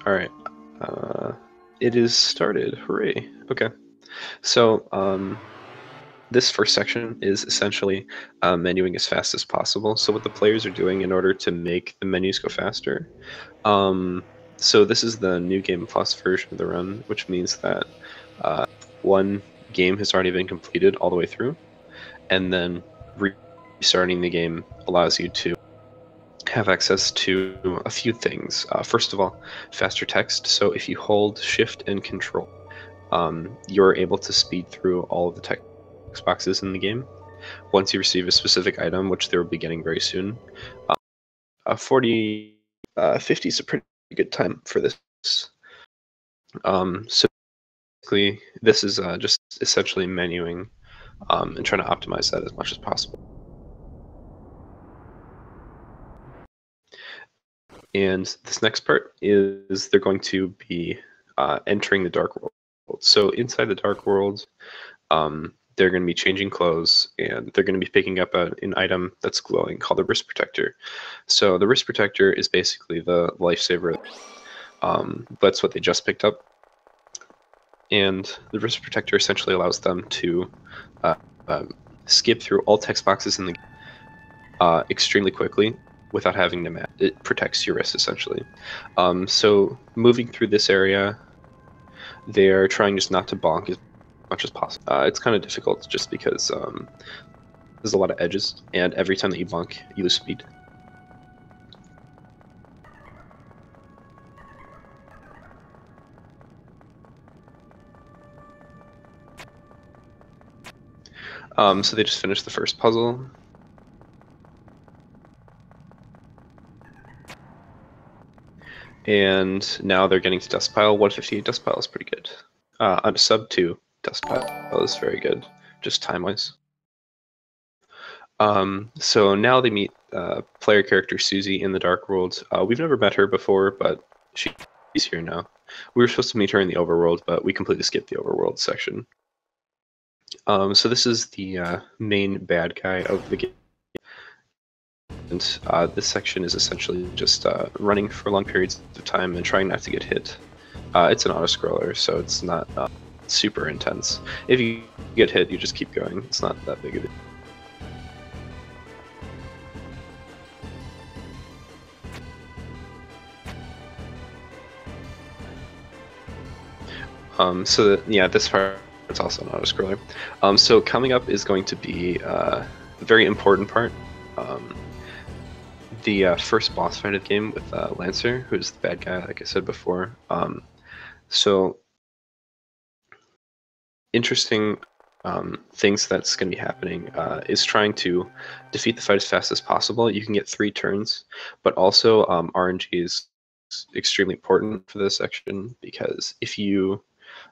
Alright. It is started. Hooray. Okay. So, this first section is essentially menuing as fast as possible. So what the players are doing in order to make the menus go faster. So this is the New Game Plus version of the run, which means that one game has already been completed all the way through, and then restarting the game allows you to have access to a few things. First of all, faster text. So if you hold Shift and Control, you're able to speed through all of the text boxes in the game. Once you receive a specific item, which they will be getting very soon, 50 is a pretty good time for this. So basically, this is just essentially menuing and trying to optimize that as much as possible. And this next part is they're going to be entering the dark world. So inside the dark world, they're going to be changing clothes, and they're going to be picking up an item that's glowing called the wrist protector. So the wrist protector is basically the lifesaver. That's what they just picked up. And the wrist protector essentially allows them to skip through all text boxes in the game extremely quickly without having to map. It protects your wrist, essentially. So moving through this area, they're trying just not to bonk as much as possible. It's kind of difficult just because there's a lot of edges, and every time that you bonk, you lose speed. So they just finished the first puzzle. And now they're getting to dust pile. 158 dust pile is pretty good. On sub 2 dust pile is very good, just time-wise. So now they meet player character Susie in the Dark World. We've never met her before, but she's here now. We were supposed to meet her in the Overworld, but we completely skipped the Overworld section. So this is the main bad guy of the game. And this section is essentially just running for long periods of time and trying not to get hit. It's an auto-scroller, so it's not super intense. If you get hit, you just keep going. It's not that big of a deal. This part is also an auto-scroller. So coming up is going to be a very important part. The first boss fight of the game with Lancer, who's the bad guy, like I said before. So interesting things that's going to be happening is trying to defeat the fight as fast as possible. You can get 3 turns, but also RNG is extremely important for this section, because if you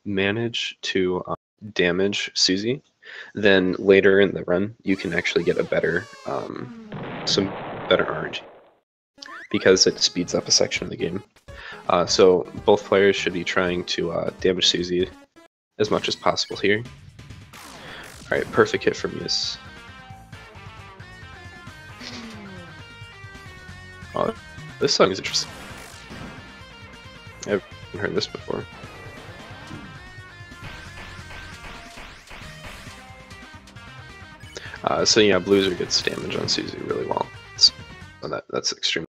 manage to damage Susie, then later in the run you can actually get a better some better RNG, because it speeds up a section of the game. So both players should be trying to damage Susie as much as possible here. Alright, perfect hit from Miss. Oh, this song is interesting. I haven't heard this before. So yeah, Blueser gets damage on Susie really well. So that's extremely.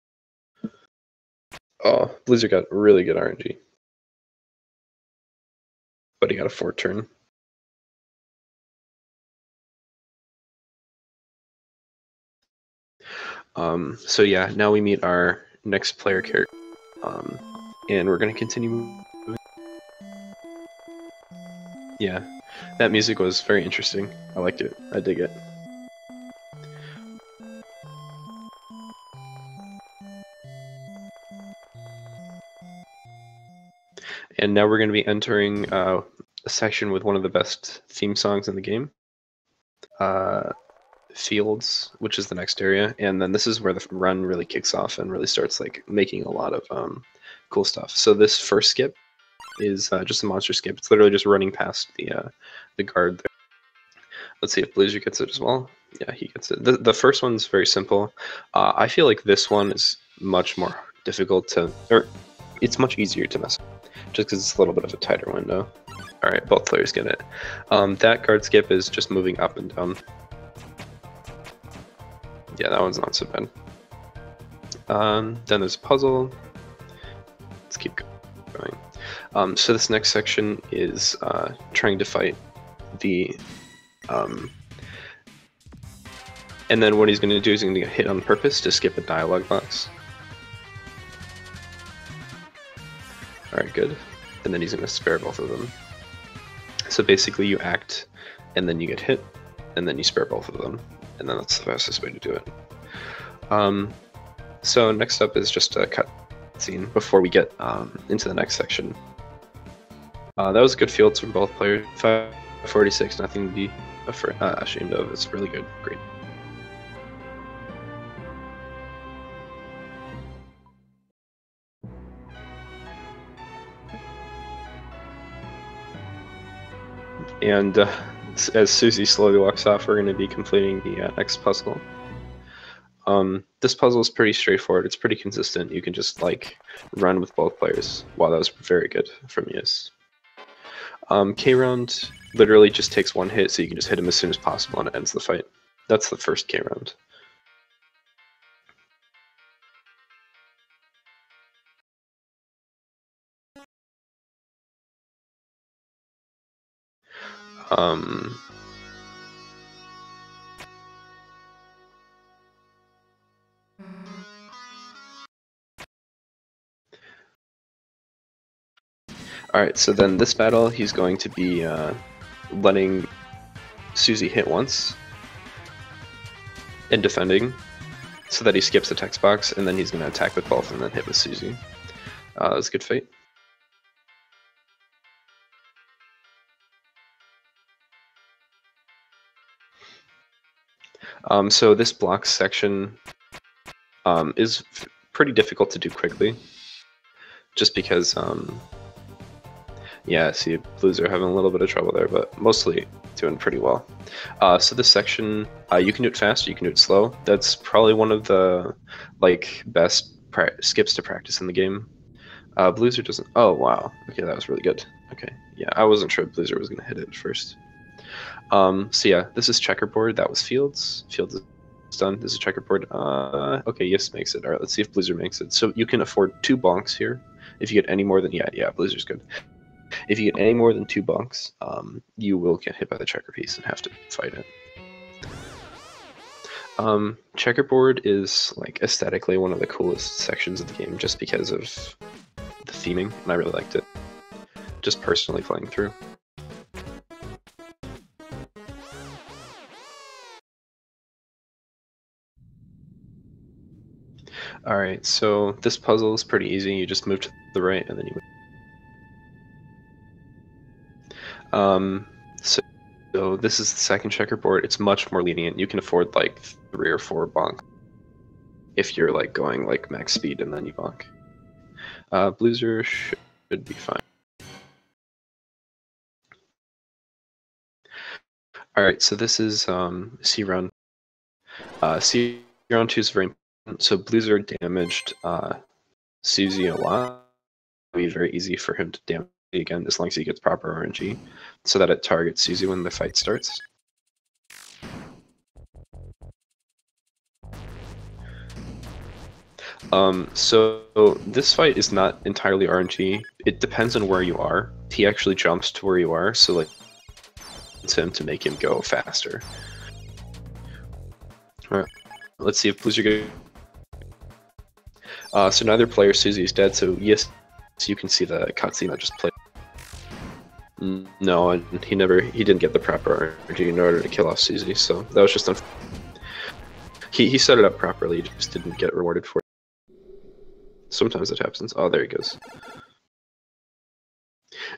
Oh, Blueser got really good RNG, but he got a 4 turn. So yeah, now we meet our next player character, and we're gonna continue moving. Yeah, that music was very interesting. I liked it. I dig it. And now we're going to be entering a section with one of the best theme songs in the game, Fields, which is the next area. And then this is where the run really kicks off and really starts like making a lot of cool stuff. So this first skip is just a monster skip. It's literally just running past the guard there. Let's see if Blazer gets it as well. Yeah, he gets it. The first one's very simple. I feel like this one is much more difficult to, or it's much easier to mess with, just because it's a little bit of a tighter window. All right, both players get it. That guard skip is just moving up and down. Yeah, that one's not so bad. Then there's a puzzle. Let's keep going. So this next section is trying to fight the... and then what he's going to do is he's going to get hit on purpose to skip a dialogue box. Alright, good. And then he's going to spare both of them. So basically you act, and then you get hit, and then you spare both of them. And then that's the fastest way to do it. So next up is just a cut scene before we get into the next section. That was good fields from both players. 546, nothing to be ashamed of. It's really good. Great. And as Susie slowly walks off, we're going to be completing the next puzzle. This puzzle is pretty straightforward. It's pretty consistent. You can just like run with both players. Wow, that was very good from Yus. K round literally just takes one hit, so you can just hit him as soon as possible and it ends the fight. That's the first K round. Alright, so then this battle, he's going to be letting Susie hit once and defending so that he skips the text box, and then he's going to attack with both and then hit with Susie. That was a good fight. So this block section is pretty difficult to do quickly, just because, yeah, see, Blues are having a little bit of trouble there, but mostly doing pretty well. So this section, you can do it fast, you can do it slow. That's probably one of the best skips to practice in the game. Blueser doesn't. Oh wow, okay, that was really good. Okay, yeah, I wasn't sure Blueser was gonna hit it at first. So yeah, this is checkerboard. That was Fields. Fields is done. This is checkerboard. Okay, yes, makes it. All right, let's see if Blueser makes it. So you can afford 2 bonks here. If you get any more than yeah, Blueser's good. If you get any more than 2 bonks, you will get hit by the checker piece and have to fight it. Checkerboard is like aesthetically one of the coolest sections of the game, just because of the theming, and I really liked it. Just personally playing through. Alright, so this puzzle is pretty easy. You just move to the right and then you move. So this is the second checkerboard. It's much more lenient. You can afford like 3 or 4 bonk if you're like going like max speed and then you bonk. Blueser should be fine. Alright, so this is C round. C round 2 is very important. So Blueser damaged Susie a lot. It'll be very easy for him to damage again as long as he gets proper RNG, so that it targets Susie when the fight starts. So this fight is not entirely RNG. It depends on where you are. He actually jumps to where you are, so like it's him to make him go faster. Alright, let's see if Blueser goes. So neither player, Susie, is dead, so yes, you can see the cutscene that just played. No, and he didn't get the proper energy in order to kill off Susie, so that was just he set it up properly, he just didn't get rewarded for it. Sometimes it happens. Oh, there he goes.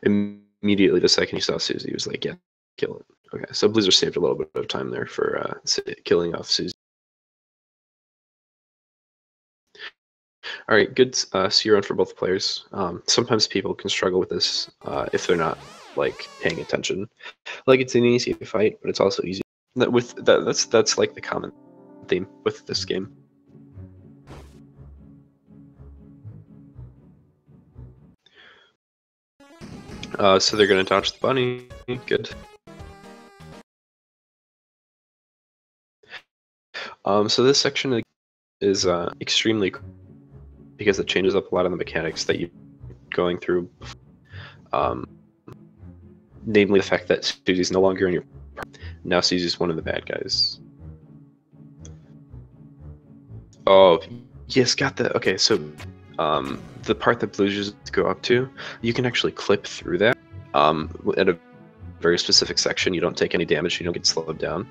Immediately the second he saw Susie, he was like, yeah, kill it. Okay, so Blizzard saved a little bit of time there for killing off Susie. All right, good C run for both players. Sometimes people can struggle with this if they're not like paying attention. Like it's an easy fight, but it's also easy. That's like the common theme with this game. So they're going to dodge the bunny. Good. So this section is extremely cool because it changes up a lot of the mechanics that you're going through. Namely the fact that Susie's no longer in your party. Now Susie's one of the bad guys. Oh, yes, got the... Okay, so the part that blue just go up to, you can actually clip through that at a very specific section. You don't take any damage, you don't get slowed down.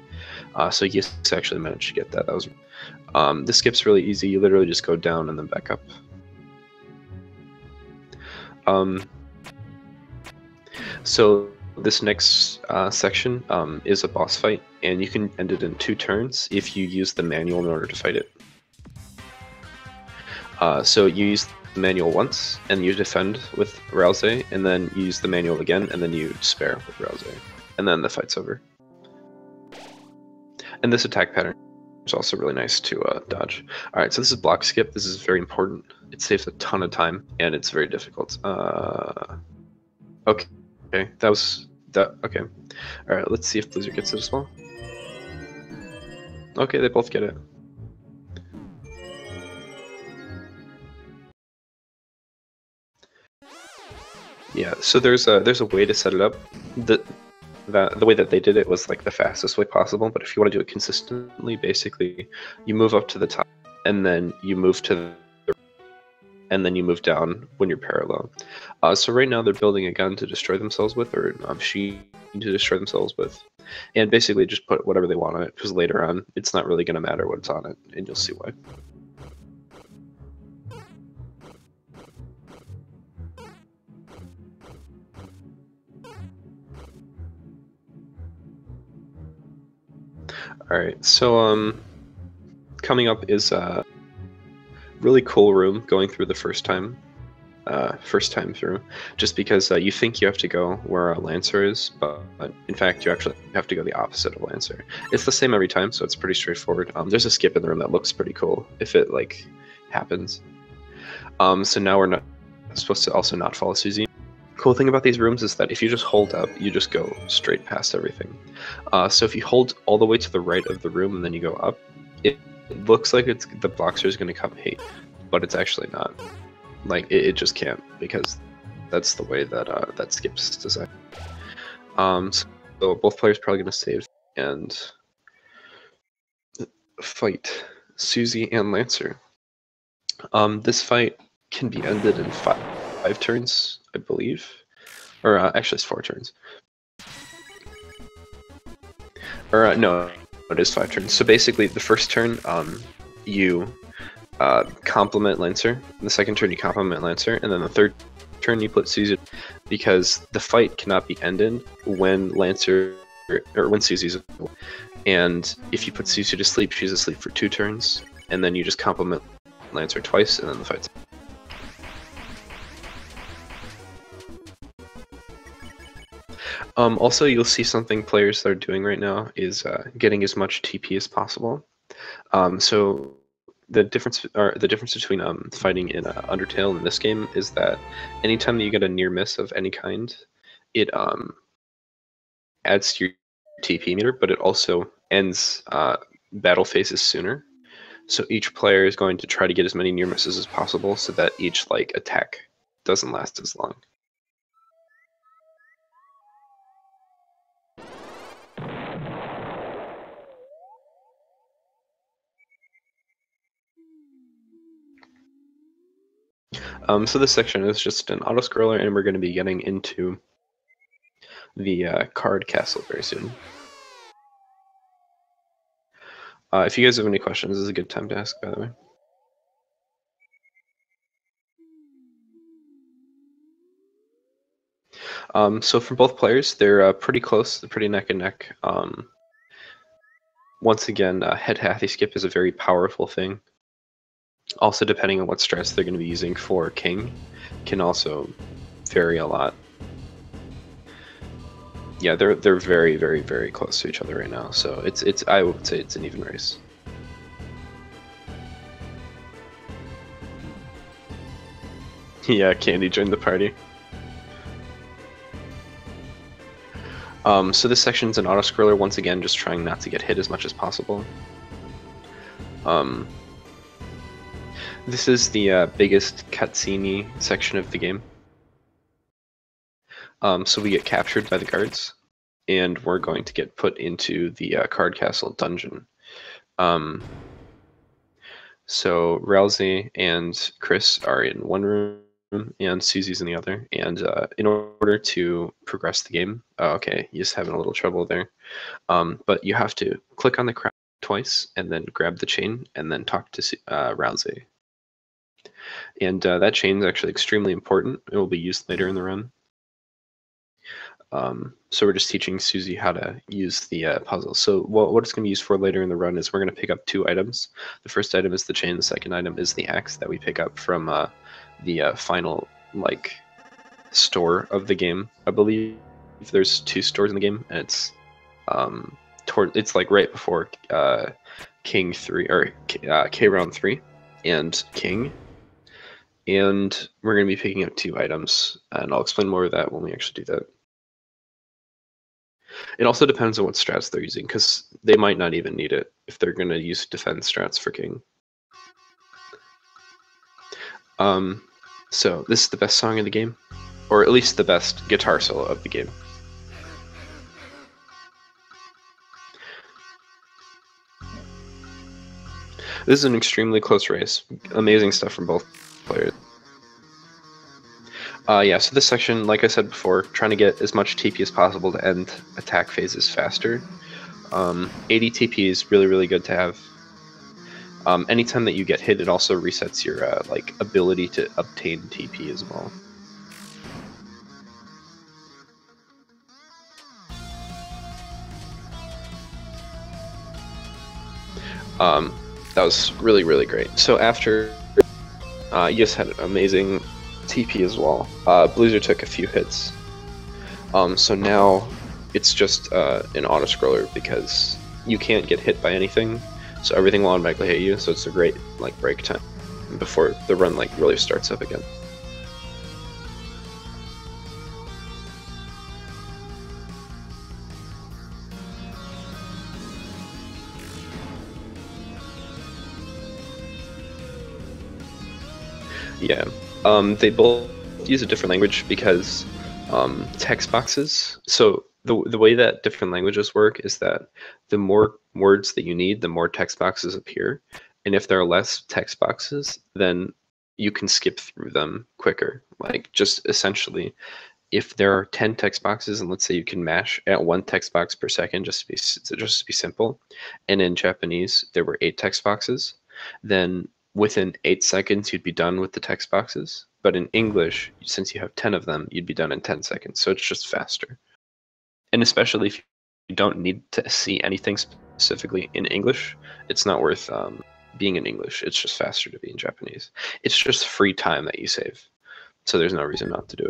So yes, actually managed to get that. That was... this skip's really easy. You literally just go down and then back up. So this next section is a boss fight, and you can end it in 2 turns if you use the manual in order to fight it. So you use the manual once, and you defend with Rouse, and then you use the manual again, and then you spare with Rouse, and then the fight's over. And this attack pattern is also really nice to dodge. Alright, so this is block skip. This is very important. It saves a ton of time, and it's very difficult. Okay. Okay, that was that. Okay, all right. Let's see if Blizzard gets it as well. Okay, they both get it. Yeah. So there's a way to set it up. The way that they did it was like the fastest way possible. But if you want to do it consistently, basically, you move up to the top, and then you move to the and then you move down when you're parallel. So right now they're building a gun to destroy themselves with, or a machine to destroy themselves with, and basically just put whatever they want on it, because later on it's not really going to matter what's on it, and you'll see why. Alright, so coming up is a really cool room going through the first time through, just because you think you have to go where a Lancer is, but in fact you actually have to go the opposite of Lancer. It's the same every time, so it's pretty straightforward. There's a skip in the room that looks pretty cool if it like happens. So now we're not supposed to also not follow Susie. Cool thing about these rooms is that if you just hold up, you just go straight past everything. So if you hold all the way to the right of the room and then you go up, it looks like the Boxer is going to come hate, but it's actually not. Like it just can't, because that's the way that that skip's designed. So both players are probably going to save and fight Susie and Lancer. This fight can be ended in five turns, I believe, or actually it's 4 turns. Or no, it is 5 turns. So basically, the first turn, you complement Lancer. In the second turn, you complement Lancer, and then the third turn, you put Susie, because the fight cannot be ended when Lancer or when Susie's available. And if you put Susie to sleep, she's asleep for 2 turns, and then you just complement Lancer twice, and then the fight's. Also, you'll see something players are doing right now is getting as much TP as possible. So the difference between fighting in Undertale and this game is that anytime that you get a near miss of any kind, it adds to your TP meter, but it also ends battle phases sooner. So each player is going to try to get as many near misses as possible, so that each like attack doesn't last as long. So this section is just an auto-scroller, and we're going to be getting into the card castle very soon. If you guys have any questions, this is a good time to ask, by the way. So for both players, they're pretty close, they're pretty neck and neck. Once again, head Hathy skip is a very powerful thing. Also, depending on what stress they're going to be using for King, can also vary a lot. Yeah, they're very, very, very close to each other right now. So it's I would say it's an even race. Yeah, Candy joined the party. So this section's an auto-scroller, once again, just trying not to get hit as much as possible. This is the biggest cutscene section of the game. So we get captured by the guards, and we're going to get put into the Card Castle dungeon. So Rousey and Chris are in one room, and Susie's in the other. And in order to progress the game, okay, you're just having a little trouble there. But you have to click on the crown twice, and then grab the chain, and then talk to Rousey. And that chain is actually extremely important. It will be used later in the run. So we're just teaching Susie how to use the puzzle. So what it's going to be used for later in the run is we're going to pick up 2 items. The first item is the chain. The second item is the axe that we pick up from the final store of the game. I believe there's 2 stores in the game, and it's right before King 3 or K round 3 and King. And we're going to be picking up 2 items, and I'll explain more of that when we actually do that. It also depends on what strats they're using, because they might not even need it if they're going to use defense strats for King. So this is the best song in the game, or at least the best guitar solo of the game. This is an extremely close race. Amazing stuff from both players. Yeah, so this section, like I said before, trying to get as much TP as possible to end attack phases faster. 80 TP is really, really good to have. Anytime that you get hit, it also resets your ability to obtain TP as well. That was really, really great. So after, you just had an amazing TP as well. Blizzard took a few hits. So now it's just an auto-scroller because you can't get hit by anything, so everything will automatically hit you, so it's a great break time before the run really starts up again. Yeah. They both use a different language because text boxes. So the way that different languages work is that the more words that you need, the more text boxes appear. And if there are less text boxes, then you can skip through them quicker. Just essentially, if there are 10 text boxes, and let's say you can mash at 1 text box per second, just to be simple, and in Japanese there were 8 text boxes, then within 8 seconds, you'd be done with the text boxes. But in English, since you have 10 of them, you'd be done in 10 seconds. So it's just faster. And especially if you don't need to see anything specifically in English, it's not worth being in English. It's just faster to be in Japanese. It's just free time that you save. So there's no reason not to do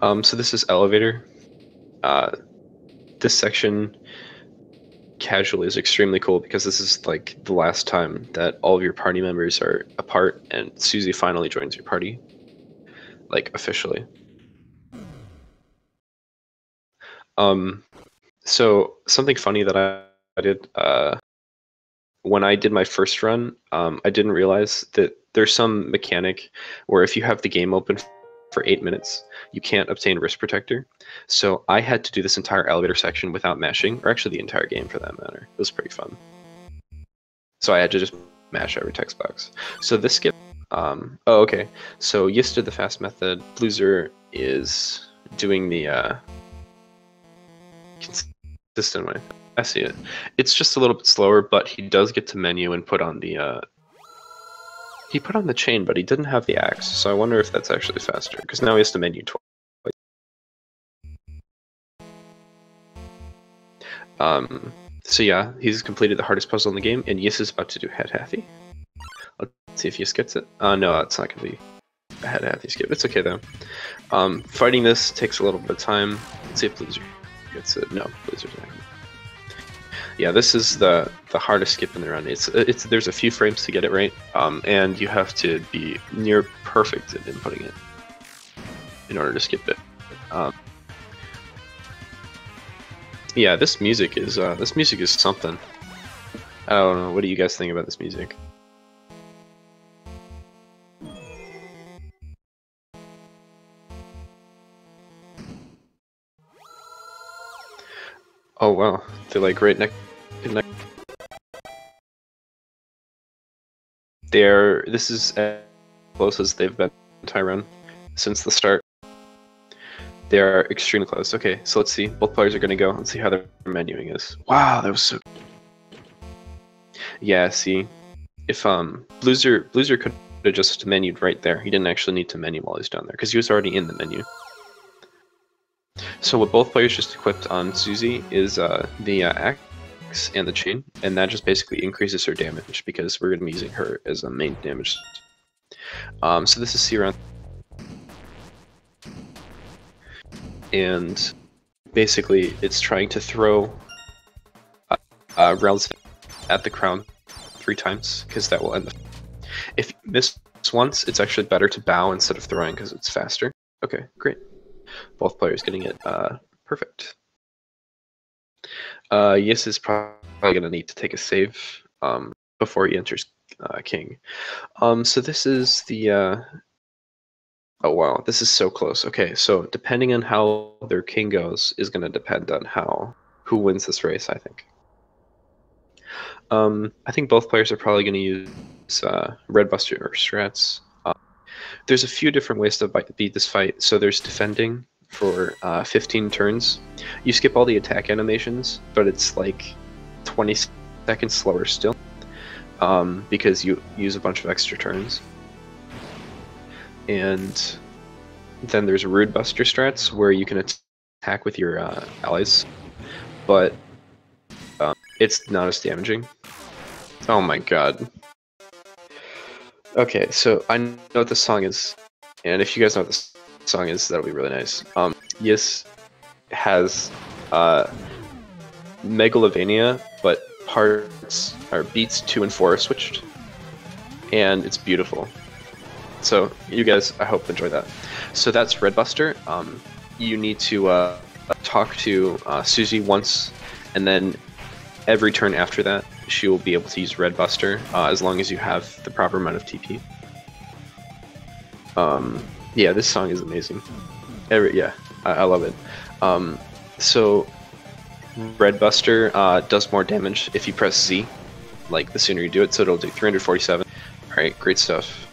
it. So this is Elevator. This section casually is extremely cool because this is the last time that all of your party members are apart, and Susie finally joins your party, officially. So something funny that I did when I did my first run, I didn't realize that there's some mechanic where if you have the game open for 8 minutes, you can't obtain Wrist Protector. So I had to do this entire elevator section without mashing, or actually the entire game for that matter. It was pretty fun. So I had to just mash every text box. So this skip, oh okay. So Yis did the fast method. Bluezer is doing the consistent way. I see it. It's just a little bit slower, but he does get to menu and put on the he put on the chain, but he didn't have the axe, so I wonder if that's actually faster, because now he has to menu twice. So yeah, he's completed the hardest puzzle in the game, and Yis is about to do Head Hathy. Let's see if Yis gets it. No, it's not going to be a Head Hathy skip. It's okay though. Fighting this takes a little bit of time. Let's see if Blizzard gets it. No, Blizzard's not. Yeah, this is the hardest skip in the run. There's a few frames to get it right, and you have to be near perfect in inputting it in order to skip it. Yeah, this music is something. I don't know. What do you guys think about this music? Oh wow, they're like right next. This is as close as they've been Tyrone since the start. They are extremely close. Okay, so let's see. Both players are gonna go. Let's see how their menuing is. Wow, that was so. Yeah, see, if Blueser could have just menued right there. He didn't actually need to menu while he was down there because he was already in the menu. So what both players just equipped on Susie is the axe and the chain, and that just basically increases her damage because we're gonna be using her as a main damage. So this is C round, and basically it's trying to throw rounds at the crown 3 times because that will end the. If you miss once, it's actually better to bow instead of throwing because it's faster. Okay, great. Both players getting it perfect. Yes is probably going to need to take a save before he enters king. So this is the. Oh wow, this is so close. Okay, so depending on how their king goes is going to depend on who wins this race, I think. I think both players are probably going to use Red Buster or strats. There's a few different ways to beat this fight. So there's defending for 15 turns. You skip all the attack animations, but it's like 20 seconds slower still because you use a bunch of extra turns. And then there's Rude Buster strats where you can attack with your allies, but it's not as damaging. Oh my god. Okay, so I know what this song is, and if you guys know what this song is, that'll be really nice. Yes has Megalovania, but parts or beats 2 and 4 are switched, and it's beautiful. So you guys, I hope, enjoy that. So that's Red Buster. You need to talk to Susie once, and then every turn after that, she will be able to use Red Buster as long as you have the proper amount of TP. Yeah, this song is amazing. I love it. So Red Buster does more damage if you press Z, like the sooner you do it, so it'll do 347. Alright, great stuff.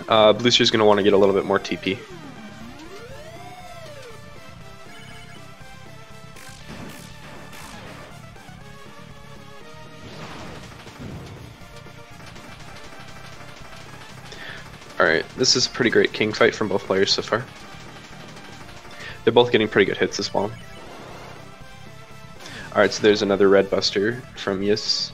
Bluester's going to want to get a little bit more TP. Alright, this is a pretty great king fight from both players so far. They're both getting pretty good hits as well. Alright, so there's another Red Buster from Yis.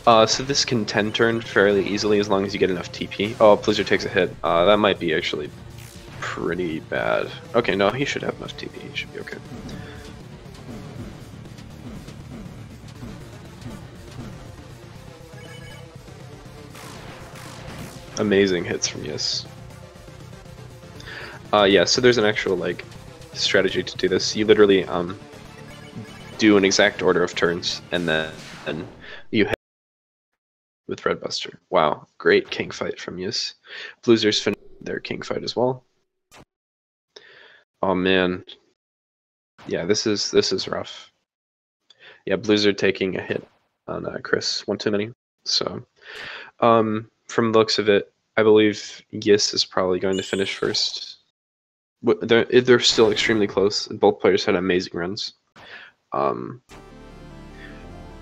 So this can 10 turn fairly easily as long as you get enough TP. Oh, Blizzard takes a hit. That might be actually pretty bad. Okay, no, he should have enough TP. He should be okay. Amazing hits from Yes. Yeah, so there's an actual like strategy to do this. You literally do an exact order of turns, and then you hit with Red Buster. Wow, great king fight from Yes. Blizzard's finished their king fight as well. Oh man, yeah, this is rough. Yeah, Blizzard taking a hit on Chris, one too many. So, from the looks of it, I believe Yis is probably going to finish first. They're still extremely close. Both players had amazing runs.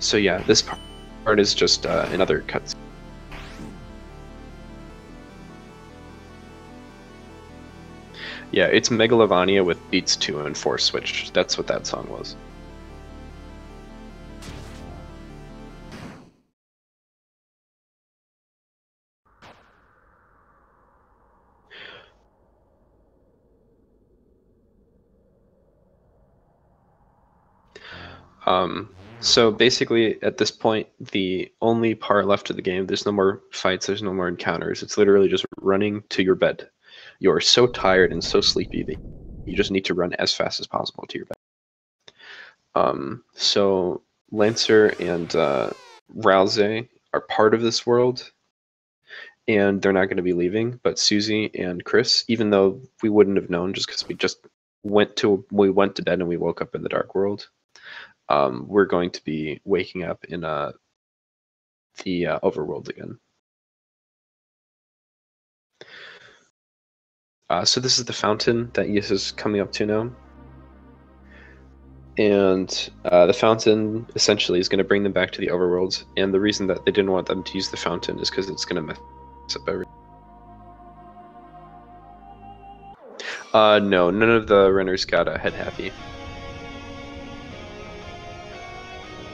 So yeah, this part is just another cut. Yeah, it's Megalovania with beats 2 and 4 switched. That's what that song was. So basically, at this point, the only part left of the game, there's no more fights, there's no more encounters. It's literally just running to your bed. You're so tired and so sleepy that you just need to run as fast as possible to your bed. So Lancer and Rousey are part of this world, and they're not going to be leaving. But Susie and Chris, even though we wouldn't have known, just because we went to bed and we woke up in the dark world, we're going to be waking up in the overworld again. So this is the fountain that Yis is coming up to now. And the fountain essentially is going to bring them back to the overworld. And the reason that they didn't want them to use the fountain is because it's going to mess up everything. No, none of the runners got a head happy.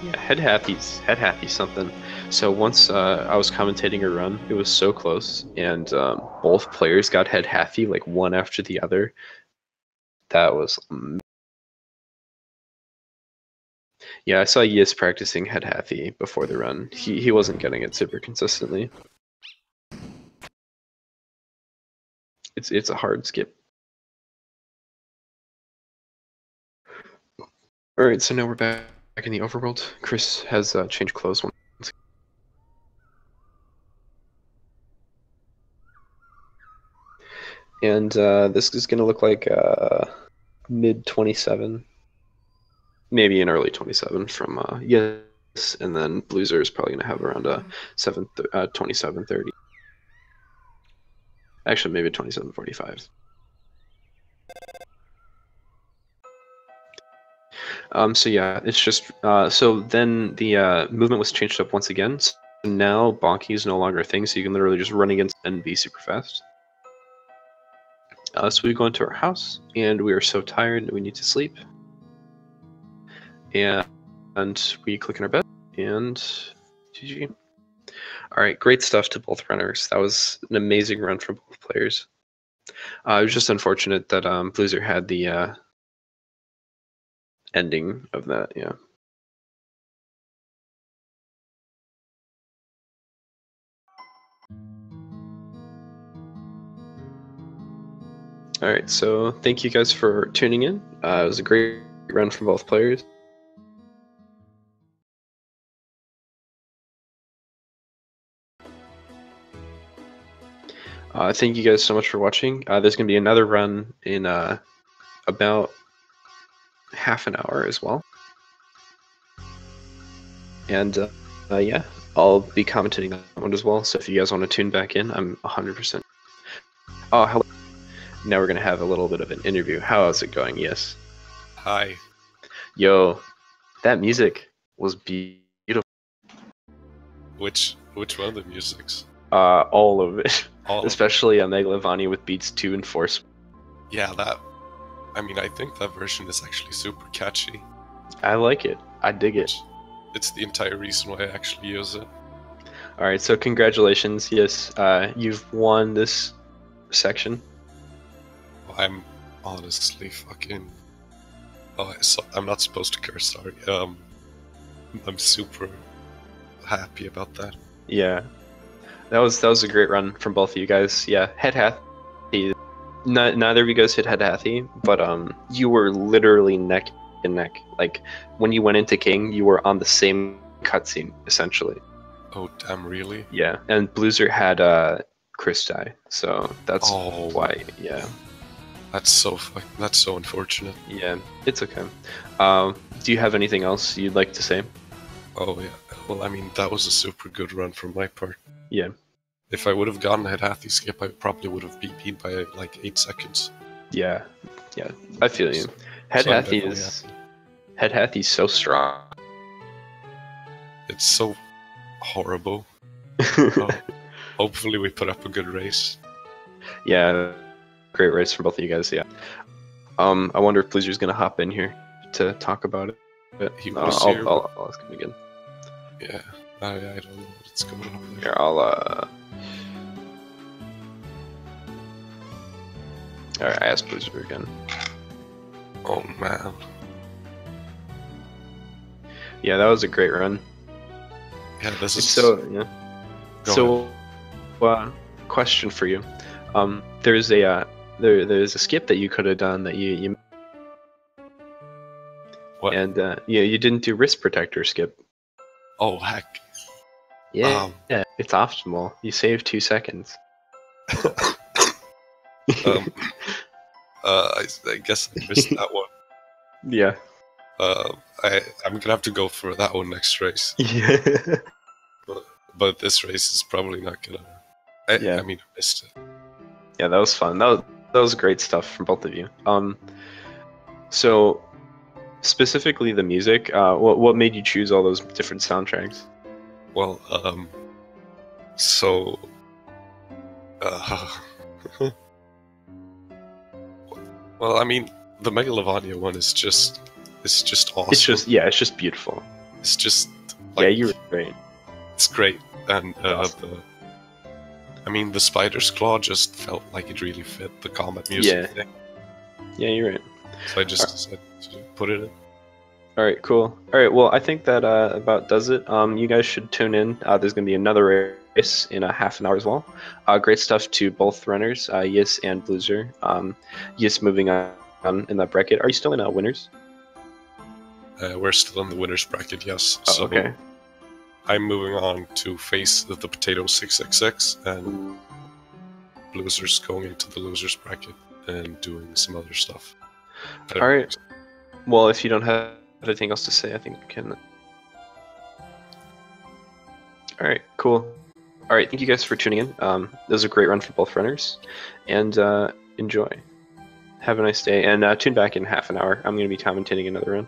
Yeah, head happy's something. So once I was commentating a run, it was so close, and both players got head happy, like one after the other. That was amazing. Yeah, I saw Yis practicing head happy before the run. He wasn't getting it super consistently. It's a hard skip. All right, so now we're back in the overworld. Chris has changed clothes once. And this is going to look like mid 27, maybe an early 27 from Yes, and then Bluezer is probably going to have around a 27:30. Actually, maybe 27:45. So yeah, it's just so then the movement was changed up once again. So now Bonky is no longer a thing, so you can literally just run against and be super fast. So we go into our house, and we are so tired that we need to sleep. And we click in our bed, and GG. All right, great stuff to both runners. That was an amazing run from both players. It was just unfortunate that Bluezer had the ending of that, yeah. All right, so thank you guys for tuning in. It was a great run from both players. Thank you guys so much for watching. There's going to be another run in about half an hour as well. And yeah, I'll be commentating on that one as well. So if you guys want to tune back in, I'm 100%. Oh, hello. Now we're going to have a little bit of an interview. How is it going? Yes. Hi. Yo, that music was beautiful. Which one of the musics? All of it. All Especially Megalovania with beats 2 and 4. Yeah, I mean, I think that version is actually super catchy. I like it. I dig it. It's the entire reason why I actually use it. Alright, so congratulations. Yes, you've won this section. I'm honestly fucking... Oh, I'm not supposed to curse, sorry. I'm super happy about that. Yeah. That was a great run from both of you guys. Yeah, head happy. Neither of you guys hit head happy, but you were literally neck and neck. Like when you went into King, you were on the same cutscene essentially. Oh damn, really? Yeah, and Bluezer had Chris die, so that's why. Yeah. That's so unfortunate. Yeah, it's okay. Do you have anything else you'd like to say? Oh yeah. Well, I mean, that was a super good run from my part. Yeah. If I would have gotten head happy skip, I probably would have beat by like 8 seconds. Yeah, I feel you. Head Hathy's so strong. It's so horrible. Hopefully we put up a good race. Yeah, great race from both of you guys. Yeah. I wonder if Blizzard's gonna hop in here to talk about it. But I'll ask him again. Yeah, I don't know what's going on. Here, Alright, I asked Blizzard again. Oh man. Yeah, that was a great run. Yeah, this is So yeah. Go So, question for you. There's a there's a skip that you could have done that you what? and you didn't do wrist protector skip. Oh heck. Yeah, it's optimal. You save 2 seconds. Um, I guess I missed that one. Yeah. I'm gonna have to go for that one next race. Yeah. But this race is probably not gonna. Yeah. I mean, I missed it. Yeah, that was fun. That was great stuff from both of you. So specifically the music. What made you choose all those different soundtracks? Well, so, well, I mean, the Megalovania one is just awesome. It's just beautiful. It's just Yeah, you were great. It's great, and Awesome. I mean, the Spider's Claw just felt like it really fit the combat music thing. Yeah, you're right. So I just decided to put it in. All right, cool. All right, well, I think that about does it. You guys should tune in. There's going to be another race in a half an hour as well. Great stuff to both runners, Yis and Bluezer. Yis moving on in that bracket. Are you still in winners? We're still in the winners bracket, yes. Oh, so okay. I'm moving on to face the Potato 666, and Bluezer's going into the losers bracket and doing some other stuff. All right. Well, if you don't have anything else to say, I think we can. All right, cool. All right, thank you guys for tuning in. This was a great run for both runners, and enjoy. Have a nice day, and tune back in half an hour. I'm going to be commentating another run.